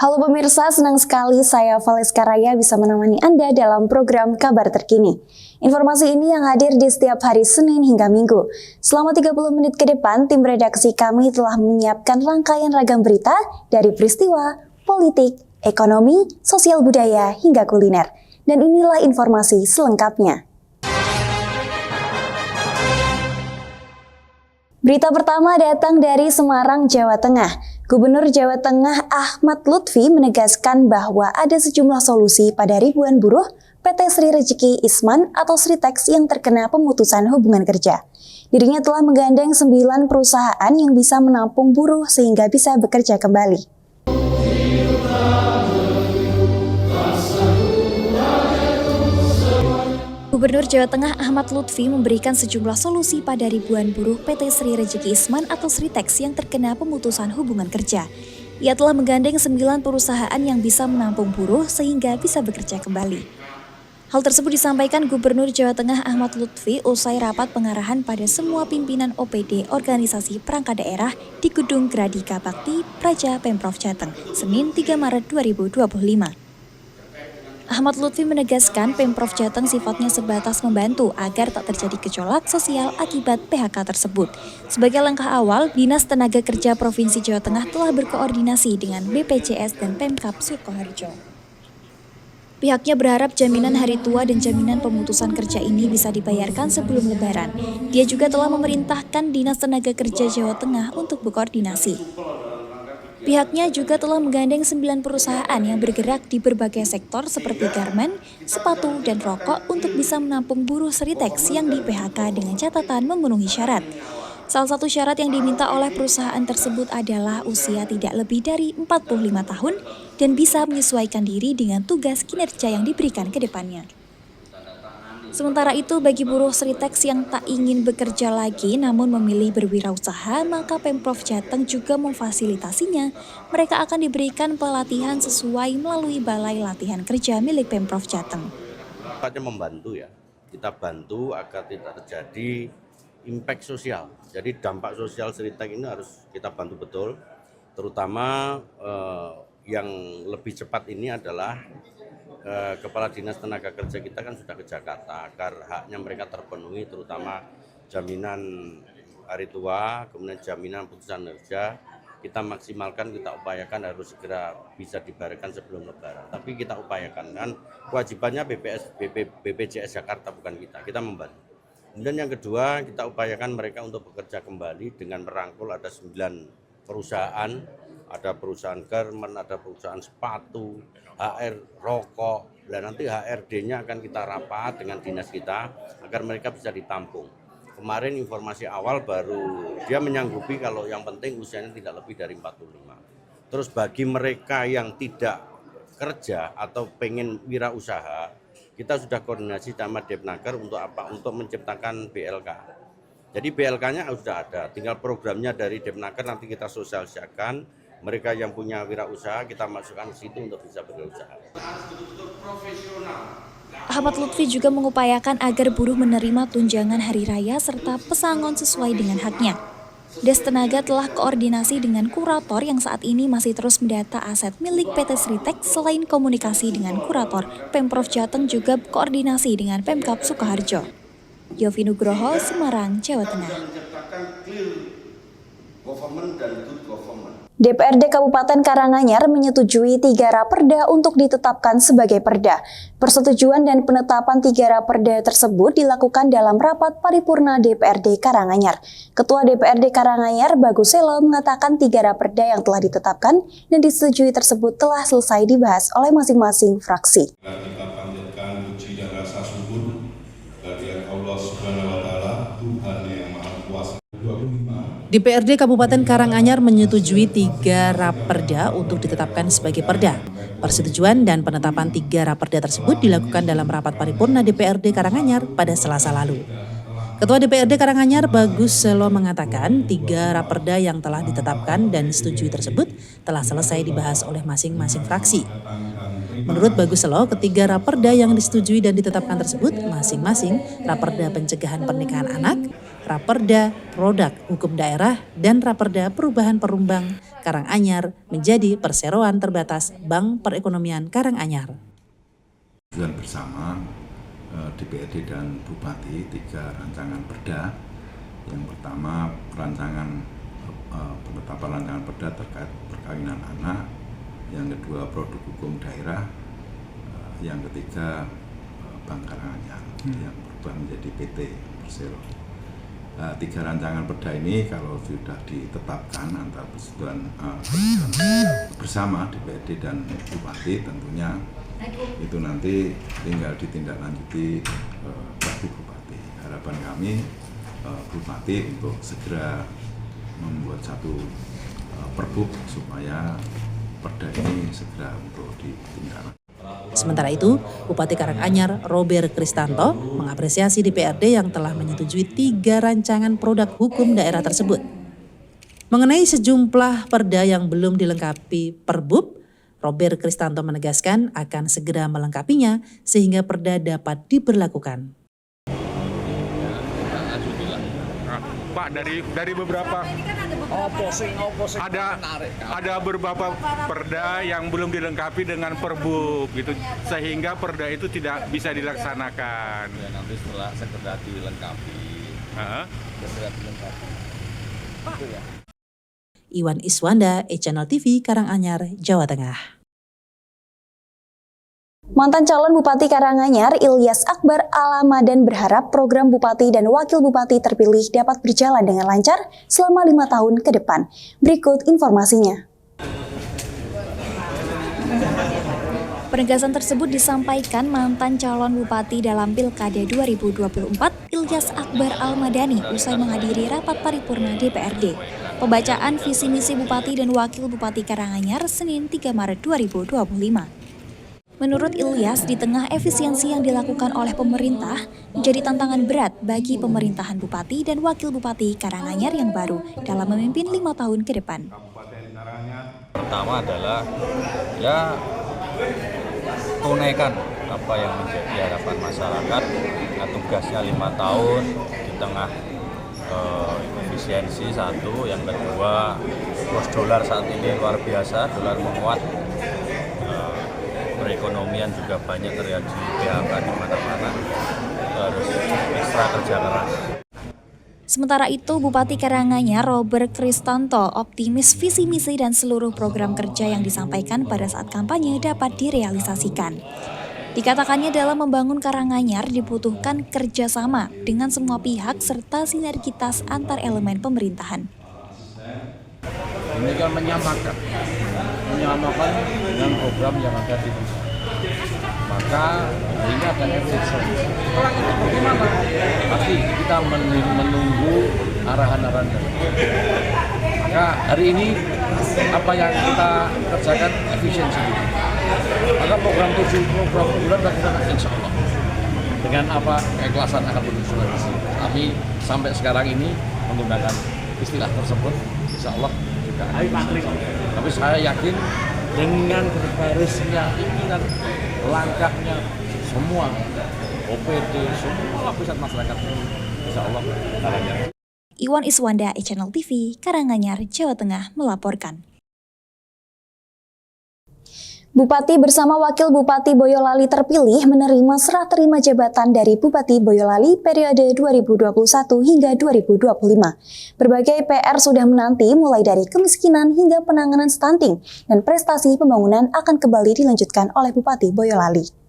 Halo pemirsa, senang sekali saya Valeska Raya bisa menemani Anda dalam program Kabar Terkini. Informasi ini yang hadir di setiap hari Senin hingga Minggu. Selama 30 menit ke depan, tim redaksi kami telah menyiapkan rangkaian ragam berita dari peristiwa, politik, ekonomi, sosial budaya, hingga kuliner. Dan inilah informasi selengkapnya. Berita pertama datang dari Semarang, Jawa Tengah. Gubernur Jawa Tengah Ahmad Lutfi menegaskan bahwa ada sejumlah solusi pada ribuan buruh PT Sri Rejeki Isman atau Sritex yang terkena pemutusan hubungan kerja. Dirinya telah menggandeng 9 perusahaan yang bisa menampung buruh sehingga bisa bekerja kembali. Gubernur Jawa Tengah Ahmad Lutfi memberikan sejumlah solusi pada ribuan buruh PT Sri Rejeki Isman atau Sritex yang terkena pemutusan hubungan kerja. Ia telah menggandeng 9 perusahaan yang bisa menampung buruh sehingga bisa bekerja kembali. Hal tersebut disampaikan Gubernur Jawa Tengah Ahmad Lutfi usai rapat pengarahan pada semua pimpinan OPD organisasi perangkat daerah di Gedung Gradika Bakti, Praja Pemprov Jateng, Senin 3 Maret 2025. Ahmad Lutfi menegaskan Pemprov Jateng sifatnya sebatas membantu agar tak terjadi gejolak sosial akibat PHK tersebut. Sebagai langkah awal, Dinas Tenaga Kerja Provinsi Jawa Tengah telah berkoordinasi dengan BPJS dan Pemkab Sukoharjo. Pihaknya berharap jaminan hari tua dan jaminan pemutusan kerja ini bisa dibayarkan sebelum Lebaran. Dia juga telah memerintahkan Dinas Tenaga Kerja Jawa Tengah untuk berkoordinasi. Pihaknya juga telah menggandeng 9 perusahaan yang bergerak di berbagai sektor seperti garmen, sepatu, dan rokok untuk bisa menampung buruh Sritex yang di PHK dengan catatan memenuhi syarat. Salah satu syarat yang diminta oleh perusahaan tersebut adalah usia tidak lebih dari 45 tahun dan bisa menyesuaikan diri dengan tugas kinerja yang diberikan ke depannya. Sementara itu, bagi buruh Sritex yang tak ingin bekerja lagi namun memilih berwirausaha, maka Pemprov Jateng juga memfasilitasinya. Mereka akan diberikan pelatihan sesuai melalui Balai Latihan Kerja milik Pemprov Jateng. Sifatnya membantu ya, kita bantu agar tidak terjadi impact sosial. Jadi dampak sosial Sritex ini harus kita bantu betul, terutama yang lebih cepat ini adalah Kepala Dinas Tenaga Kerja kita kan sudah ke Jakarta agar haknya mereka terpenuhi, terutama jaminan hari tua, kemudian jaminan putusan kerja, kita maksimalkan, kita upayakan harus segera bisa dibayarkan sebelum Lebaran. Tapi kita upayakan, kan kewajibannya BPJS Jakarta bukan kita membantu. Kemudian yang kedua, kita upayakan mereka untuk bekerja kembali dengan merangkul ada 9 perusahaan, ada perusahaan garmen, ada perusahaan sepatu, HR, rokok, dan nanti HRD-nya akan kita rapat dengan dinas kita agar mereka bisa ditampung. Kemarin informasi awal baru dia menyanggupi kalau yang penting usianya tidak lebih dari 45. Terus bagi mereka yang tidak kerja atau pengen wirausaha, kita sudah koordinasi sama Depnaker untuk apa? Untuk menciptakan BLK. Jadi BLK-nya sudah ada, tinggal programnya dari Depnaker nanti kita sosialisasikan. Mereka yang punya wirausaha kita masukkan ke situ untuk bisa berwirausaha. Ahmad Lutfi juga mengupayakan agar buruh menerima tunjangan hari raya serta pesangon sesuai dengan haknya. Des Tenaga telah koordinasi dengan kurator yang saat ini masih terus mendata aset milik PT Sritex. Selain komunikasi dengan kurator, Pemprov Jateng juga koordinasi dengan Pemkab Sukoharjo. Yofi Nugroho, Semarang, Jawa Tengah. DPRD Kabupaten Karanganyar menyetujui 3 raperda untuk ditetapkan sebagai perda. Persetujuan dan penetapan 3 raperda tersebut dilakukan dalam rapat paripurna DPRD Karanganyar. Ketua DPRD Karanganyar Bagus Selo mengatakan 3 raperda yang telah ditetapkan dan disetujui tersebut telah selesai dibahas oleh masing-masing fraksi. Kita panjatkan puji dan rasa syukur kehadirat Allah Subhanahu wa taala, Tuhan yang Maha Kuasa. DPRD Kabupaten Karanganyar menyetujui 3 raperda untuk ditetapkan sebagai perda. Persetujuan dan penetapan 3 raperda tersebut dilakukan dalam rapat paripurna DPRD Karanganyar pada Selasa lalu. Ketua DPRD Karanganyar Bagus Selo mengatakan 3 raperda yang telah ditetapkan dan disetujui tersebut telah selesai dibahas oleh masing-masing fraksi. Menurut Bagus Selo, ketiga raperda yang disetujui dan ditetapkan tersebut masing-masing raperda pencegahan pernikahan anak, Raperda Produk Hukum Daerah dan Raperda Perubahan Perumbang Karanganyar menjadi perseroan terbatas Bank Perekonomian Karanganyar. Tujuan bersama DPRD dan Bupati 3 rancangan perda. Yang pertama penetapan rancangan perda terkait perkawinan anak, yang kedua produk hukum daerah, yang ketiga Bank Karanganyar yang berubah menjadi PT Persero. 3 rancangan perda ini kalau sudah ditetapkan antara persetujuan bersama DPRD dan Bupati, tentunya itu nanti tinggal ditindaklanjuti Bupati. Harapan kami Bupati untuk segera membuat satu perbuk supaya perda ini segera untuk ditindaklanjuti. Sementara itu, Bupati Karanganyar Robert Kristanto mengapresiasi DPRD yang telah menyetujui 3 rancangan produk hukum daerah tersebut. Mengenai sejumlah perda yang belum dilengkapi Perbub, Robert Kristanto menegaskan akan segera melengkapinya sehingga perda dapat diberlakukan. Pak, dari beberapa ada beberapa perda yang belum dilengkapi dengan Perbub gitu, sehingga perda itu tidak bisa dilaksanakan. Ya, nanti setelah segera dilengkapi. Segera dilengkapi. Pak. Itu ya. Iwan Iswanda, e-Channel TV, Karanganyar, Jawa Tengah. Mantan calon Bupati Karanganyar Ilyas Akbar Alamadan berharap program Bupati dan Wakil Bupati terpilih dapat berjalan dengan lancar selama 5 tahun ke depan. Berikut informasinya. Penegasan tersebut disampaikan mantan calon Bupati dalam Pilkada 2024 Ilyas Akbar Almadani usai menghadiri rapat paripurna DPRD. Pembacaan visi misi Bupati dan Wakil Bupati Karanganyar Senin 3 Maret 2025. Menurut Ilyas, di tengah efisiensi yang dilakukan oleh pemerintah, menjadi tantangan berat bagi pemerintahan Bupati dan Wakil Bupati Karanganyar yang baru dalam memimpin 5 tahun ke depan. Pertama adalah tunaikan apa yang menjadi harapan masyarakat. Nah, tugasnya 5 tahun di tengah efisiensi satu, yang kedua kurs dolar saat ini luar biasa, dolar menguat. Perekonomian juga banyak terjadi PHK di mana-mana, harus ekstra kerja keras. Sementara itu, Bupati Karanganyar Robert Kristanto optimis visi misi dan seluruh program kerja yang disampaikan pada saat kampanye dapat direalisasikan. Dikatakannya dalam membangun Karanganyar dibutuhkan kerjasama dengan semua pihak serta sinergitas antar elemen pemerintahan. Ini kan menyamakan dengan program yang ada di pusat. Maka ini akan efisien. Bagaimana? Pasti kita menunggu arahan-arahan. Maka hari ini apa yang kita kerjakan efisiensi. Maka program 7 program bulan kita insya Allah dengan apa keikhlasan akan berjalan. Kami sampai sekarang ini menggunakan istilah tersebut, insya Allah. Tapi saya yakin dengan berbarisnya ini dan langkahnya semua OPD, semua lapisan masyarakat, insya Allah Karanganyar. Iwan Iswanda, e-Channel TV, Karanganyar, Jawa Tengah melaporkan. Bupati bersama Wakil Bupati Boyolali terpilih menerima serah terima jabatan dari Bupati Boyolali periode 2021 hingga 2025. Berbagai PR sudah menanti mulai dari kemiskinan hingga penanganan stunting dan prestasi pembangunan akan kembali dilanjutkan oleh Bupati Boyolali.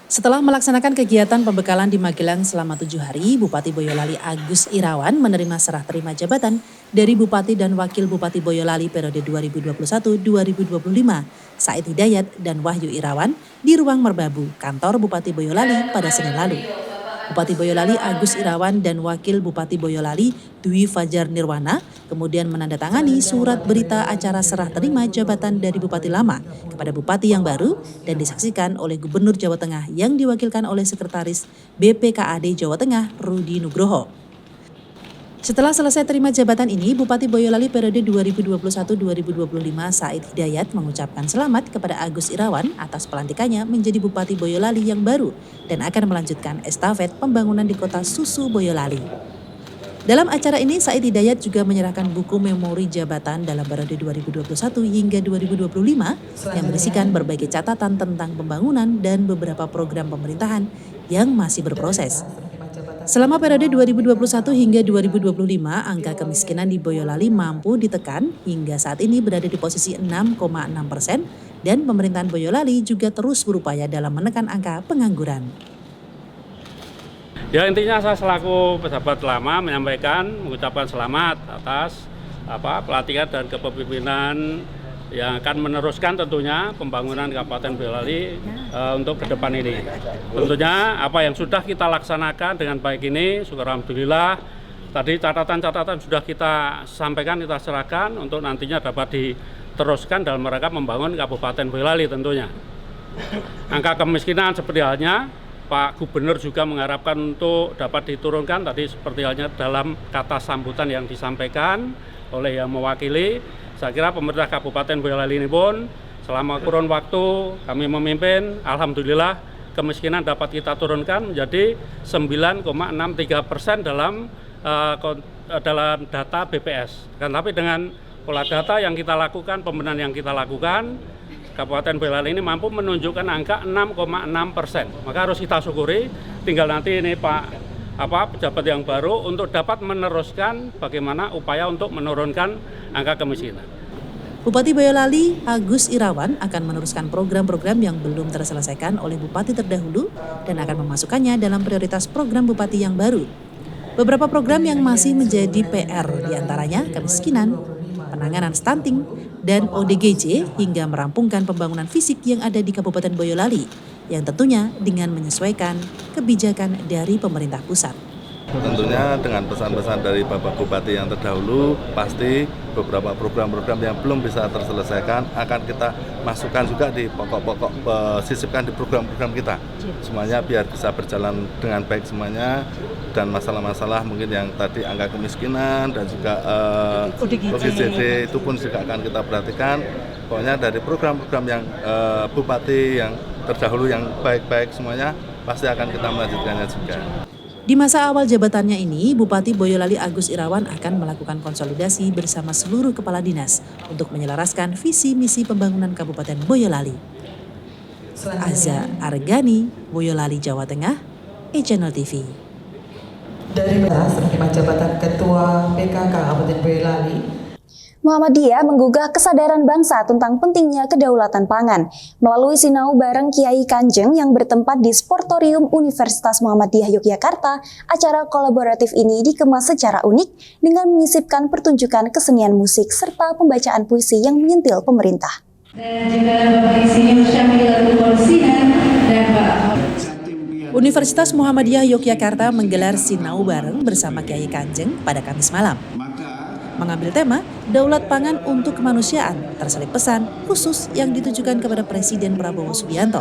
Setelah melaksanakan kegiatan pembekalan di Magelang selama 7 hari, Bupati Boyolali Agus Irawan menerima serah terima jabatan dari Bupati dan Wakil Bupati Boyolali periode 2021-2025, Said Hidayat dan Wahyu Irawan di ruang Merbabu, kantor Bupati Boyolali pada Senin lalu. Bupati Boyolali Agus Irawan dan Wakil Bupati Boyolali Dwi Fajar Nirwana kemudian menandatangani surat berita acara serah terima jabatan dari Bupati lama kepada Bupati yang baru dan disaksikan oleh Gubernur Jawa Tengah yang diwakilkan oleh Sekretaris BPKAD Jawa Tengah Rudi Nugroho. Setelah selesai terima jabatan ini, Bupati Boyolali periode 2021-2025 Said Hidayat mengucapkan selamat kepada Agus Irawan atas pelantikannya menjadi Bupati Boyolali yang baru dan akan melanjutkan estafet pembangunan di kota Susu Boyolali. Dalam acara ini, Said Hidayat juga menyerahkan buku memori jabatan dalam periode 2021 hingga 2025 yang berisikan berbagai catatan tentang pembangunan dan beberapa program pemerintahan yang masih berproses. Selama periode 2021 hingga 2025, angka kemiskinan di Boyolali mampu ditekan hingga saat ini berada di posisi 6,6% dan pemerintahan Boyolali juga terus berupaya dalam menekan angka pengangguran. Ya, intinya saya selaku pejabat lama mengucapkan selamat atas pelatihan dan kepemimpinan yang akan meneruskan tentunya pembangunan Kabupaten Boyolali untuk ke depan ini. Tentunya apa yang sudah kita laksanakan dengan baik ini, syukur alhamdulillah. Tadi catatan-catatan sudah kita sampaikan, kita serahkan untuk nantinya dapat diteruskan dalam rangka membangun Kabupaten Boyolali tentunya. Angka kemiskinan seperti halnya Pak Gubernur juga mengharapkan untuk dapat diturunkan tadi seperti halnya dalam kata sambutan yang disampaikan oleh yang mewakili. Saya kira pemerintah Kabupaten Boyolali ini pun selama kurun waktu kami memimpin, alhamdulillah kemiskinan dapat kita turunkan menjadi 9,63% dalam data BPS. Tapi dengan pola data yang kita lakukan, pembenahan yang kita lakukan, Kabupaten Boyolali ini mampu menunjukkan angka 6,6%. Maka harus kita syukuri. Tinggal nanti ini pejabat yang baru untuk dapat meneruskan bagaimana upaya untuk menurunkan angka kemiskinan. Bupati Boyolali Agus Irawan akan meneruskan program-program yang belum terselesaikan oleh bupati terdahulu dan akan memasukkannya dalam prioritas program bupati yang baru. Beberapa program yang masih menjadi PR diantaranya kemiskinan, penanganan stunting, dan ODGJ hingga merampungkan pembangunan fisik yang ada di Kabupaten Boyolali yang tentunya dengan menyesuaikan kebijakan dari pemerintah pusat. Tentunya dengan pesan-pesan dari Bapak Bupati yang terdahulu, pasti beberapa program-program yang belum bisa terselesaikan akan kita masukkan juga di pokok-pokok, sisipkan di program-program kita. Semuanya biar bisa berjalan dengan baik semuanya, dan masalah-masalah mungkin yang tadi angka kemiskinan dan juga ODGJ itu pun juga akan kita perhatikan. Pokoknya dari program-program yang Bupati yang terdahulu yang baik-baik semuanya pasti akan kita melanjutkannya juga. Di masa awal jabatannya ini, Bupati Boyolali Agus Irawan akan melakukan konsolidasi bersama seluruh kepala dinas untuk menyelaraskan visi misi pembangunan Kabupaten Boyolali. Aza Argani, Boyolali, Jawa Tengah, E-Channel TV. Dari penerima jabatan Ketua PKK Kabupaten Boyolali, Muhammadiyah menggugah kesadaran bangsa tentang pentingnya kedaulatan pangan melalui sinau bareng Kiai Kanjeng yang bertempat di Sportorium Universitas Muhammadiyah Yogyakarta. Acara kolaboratif ini dikemas secara unik dengan menyisipkan pertunjukan kesenian musik serta pembacaan puisi yang menyentil pemerintah. Dan juga Bapak Insinyur Syamilatul Korsinan dan Pak Universitas Muhammadiyah Yogyakarta menggelar sinau bareng bersama Kiai Kanjeng pada Kamis malam. Mengambil tema Daulat Pangan untuk Kemanusiaan, terselip pesan khusus yang ditujukan kepada Presiden Prabowo Subianto.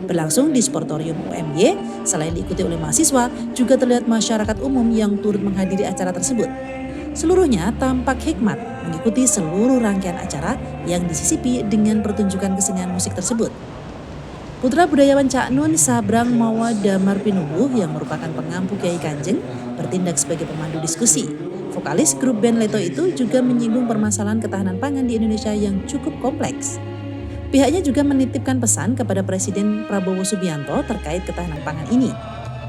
Berlangsung di Sportorium UMY, selain diikuti oleh mahasiswa, juga terlihat masyarakat umum yang turut menghadiri acara tersebut. Seluruhnya tampak hikmat mengikuti seluruh rangkaian acara yang disisipi dengan pertunjukan kesenian musik tersebut. Putra budayawan Cak Nun Sabrang Mawa Damar Pinubuh yang merupakan pengampu Kiai Kanjeng bertindak sebagai pemandu diskusi. Vokalis grup band Leto itu juga menyinggung permasalahan ketahanan pangan di Indonesia yang cukup kompleks. Pihaknya juga menitipkan pesan kepada Presiden Prabowo Subianto terkait ketahanan pangan ini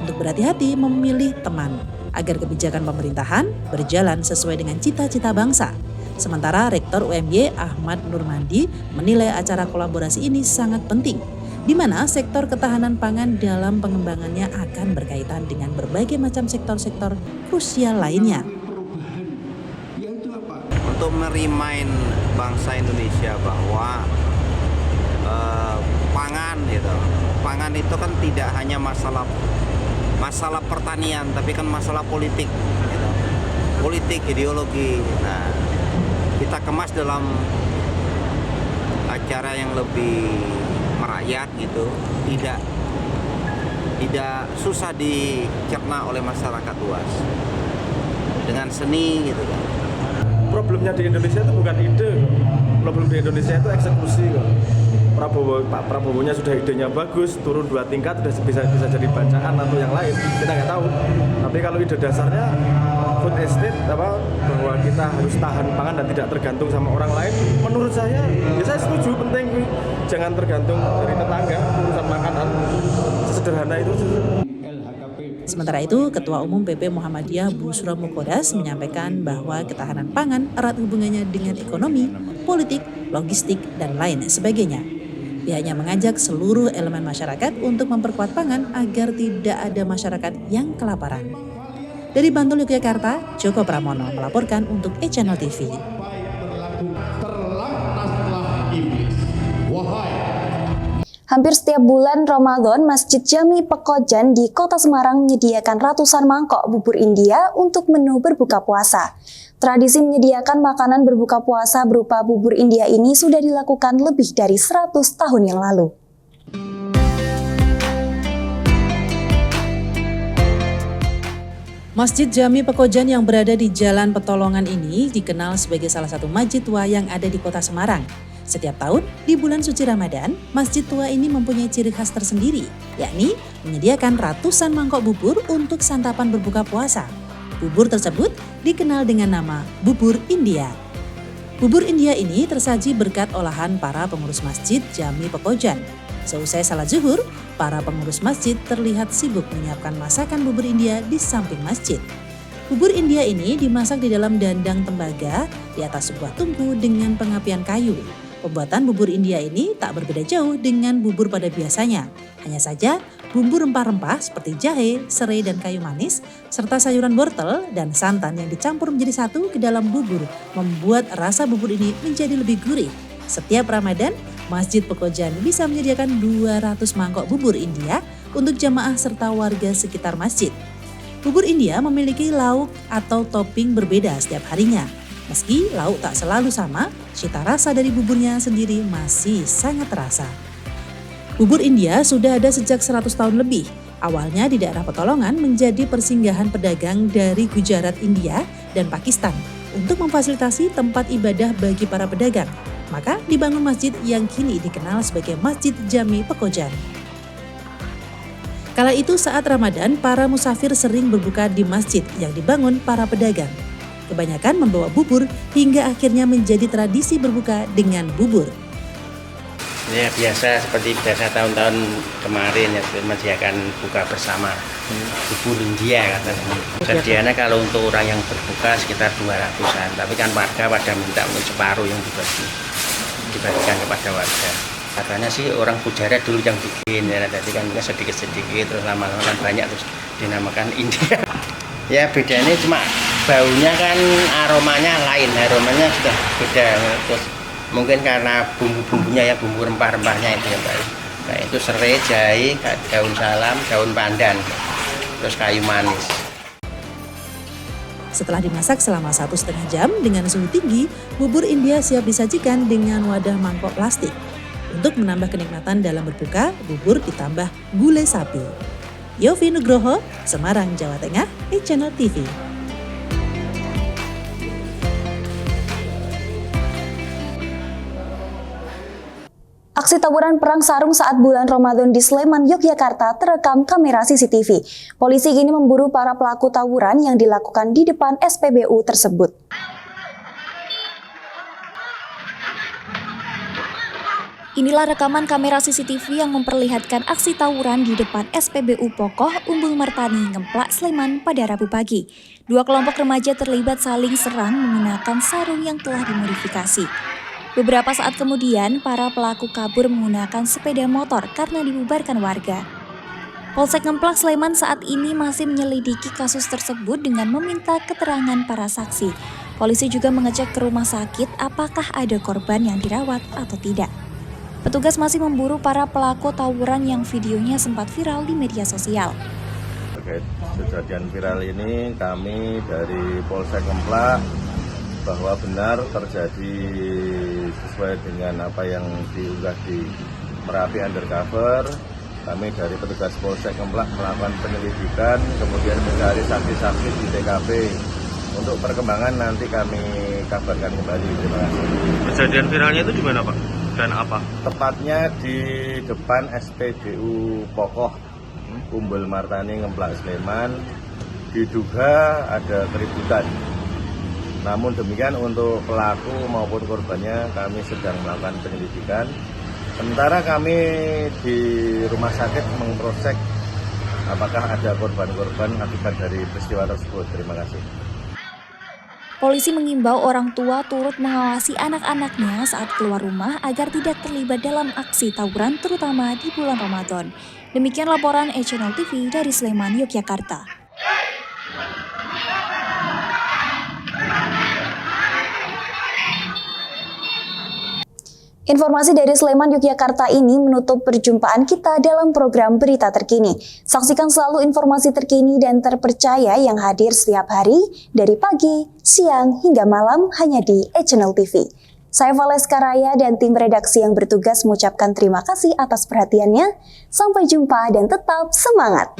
untuk berhati-hati memilih teman agar kebijakan pemerintahan berjalan sesuai dengan cita-cita bangsa. Sementara Rektor UMY Ahmad Nurmandi menilai acara kolaborasi ini sangat penting, di mana sektor ketahanan pangan dalam pengembangannya akan berkaitan dengan berbagai macam sektor-sektor krusial lainnya. Untuk merimain bangsa Indonesia bahwa pangan itu kan tidak hanya masalah pertanian, tapi kan masalah politik, politik ideologi. Nah, kita kemas dalam acara yang lebih merakyat gitu, tidak susah dicerna oleh masyarakat luas. dengan seni gitu kan. Problemnya di Indonesia itu bukan ide, problem di Indonesia itu eksekusi kok. Pak Prabowo-nya sudah idenya bagus, turun 2 tingkat sudah bisa jadi bacaan atau yang lain, kita nggak tahu. Tapi kalau ide dasarnya food estate bahwa kita harus tahan pangan dan tidak tergantung sama orang lain, menurut saya ya saya setuju, penting jangan tergantung dari tetangga urusan makanan, sesederhana itu. Sementara itu, Ketua Umum PP Muhammadiyah Bushra Muqaddas menyampaikan bahwa ketahanan pangan erat hubungannya dengan ekonomi, politik, logistik, dan lain sebagainya. Pihaknya mengajak seluruh elemen masyarakat untuk memperkuat pangan agar tidak ada masyarakat yang kelaparan. Dari Bantul, Yogyakarta, Joko Pramono melaporkan untuk e-Channel TV. Hampir setiap bulan Ramadan, Masjid Jami Pekojan di Kota Semarang menyediakan ratusan mangkok bubur India untuk menu berbuka puasa. Tradisi menyediakan makanan berbuka puasa berupa bubur India ini sudah dilakukan lebih dari 100 tahun yang lalu. Masjid Jami Pekojan yang berada di Jalan Petolongan ini dikenal sebagai salah satu masjid tua yang ada di Kota Semarang. Setiap tahun, di bulan suci Ramadan, masjid tua ini mempunyai ciri khas tersendiri, yakni menyediakan ratusan mangkok bubur untuk santapan berbuka puasa. Bubur tersebut dikenal dengan nama bubur India. Bubur India ini tersaji berkat olahan para pengurus masjid Jami Pekojan. Seusai salat zuhur, para pengurus masjid terlihat sibuk menyiapkan masakan bubur India di samping masjid. Bubur India ini dimasak di dalam dandang tembaga di atas sebuah tungku dengan pengapian kayu. Pembuatan bubur India ini tak berbeda jauh dengan bubur pada biasanya. Hanya saja bumbu rempah-rempah seperti jahe, serai, dan kayu manis, serta sayuran wortel dan santan yang dicampur menjadi satu ke dalam bubur membuat rasa bubur ini menjadi lebih gurih. Setiap Ramadan, Masjid Pekojan bisa menyediakan 200 mangkok bubur India untuk jamaah serta warga sekitar masjid. Bubur India memiliki lauk atau topping berbeda setiap harinya. Meski lauk tak selalu sama, cita rasa dari buburnya sendiri masih sangat terasa. Bubur India sudah ada sejak 100 tahun lebih. Awalnya di daerah Petolongan menjadi persinggahan pedagang dari Gujarat, India, dan Pakistan untuk memfasilitasi tempat ibadah bagi para pedagang. Maka dibangun masjid yang kini dikenal sebagai Masjid Jami Pekojan. Kala itu saat Ramadan, para musafir sering berbuka di masjid yang dibangun para pedagang. Kebanyakan membawa bubur hingga akhirnya menjadi tradisi berbuka dengan bubur. Ya biasa seperti biasa tahun-tahun kemarin ya menyediakan buka bersama bubur India katanya. Sedianya kalau untuk orang yang berbuka sekitar 200-an, tapi kan warga pada minta untuk separuh yang dibagikan kepada warga. Katanya sih orang Gujarat dulu yang bikin ya, jadi kan sedikit-sedikit terus lama-lama kan banyak terus dinamakan India. Ya bedanya cuma baunya kan aromanya lain, aromanya sudah beda. Terus mungkin karena bumbu-bumbunya ya, bumbu rempah-rempahnya itu ya Pak. Nah itu serai, jahe, daun salam, daun pandan, terus kayu manis. Setelah dimasak selama 1,5 jam dengan suhu tinggi, bubur India siap disajikan dengan wadah mangkok plastik. Untuk menambah kenikmatan dalam berbuka, bubur ditambah gulai sapi. Yofi Nugroho, Semarang, Jawa Tengah, e-Channel TV. Aksi tawuran perang sarung saat bulan Ramadan di Sleman, Yogyakarta terekam kamera CCTV. Polisi kini memburu para pelaku tawuran yang dilakukan di depan SPBU tersebut. Inilah rekaman kamera CCTV yang memperlihatkan aksi tawuran di depan SPBU Pokoh Umbul Mertani, Ngemplak, Sleman pada Rabu pagi. Dua kelompok remaja terlibat saling serang menggunakan sarung yang telah dimodifikasi. Beberapa saat kemudian, para pelaku kabur menggunakan sepeda motor karena dibubarkan warga. Polsek Ngemplak, Sleman saat ini masih menyelidiki kasus tersebut dengan meminta keterangan para saksi. Polisi juga mengecek ke rumah sakit apakah ada korban yang dirawat atau tidak. Petugas masih memburu para pelaku tawuran yang videonya sempat viral di media sosial. Terkait kejadian viral ini, kami dari Polsek Ngemplak bahwa benar terjadi sesuai dengan apa yang diunggah di Merapi Undercover. Kami dari petugas Polsek Ngemplak melakukan penyelidikan, kemudian mencari saksi-saksi di TKP Untuk perkembangan nanti kami kabarkan kembali. Terima kasih. Kejadian viralnya itu di mana Pak? Dan apa? Tepatnya di depan SPBU Pokoh Umbul Martani Ngemplak Sleman. Diduga ada keributan. Namun demikian untuk pelaku maupun korbannya kami sedang melakukan penyelidikan. Sementara kami di rumah sakit memproses apakah ada korban-korban akibat dari peristiwa tersebut. Terima kasih. Polisi mengimbau orang tua turut mengawasi anak-anaknya saat keluar rumah agar tidak terlibat dalam aksi tawuran terutama di bulan Ramadan. Demikian laporan e-Channel TV dari Sleman, Yogyakarta. Informasi dari Sleman, Yogyakarta ini menutup perjumpaan kita dalam program Berita Terkini. Saksikan selalu informasi terkini dan terpercaya yang hadir setiap hari dari pagi, siang, hingga malam hanya di e-Channel TV. Saya Valeska Raya dan tim redaksi yang bertugas mengucapkan terima kasih atas perhatiannya. Sampai jumpa dan tetap semangat!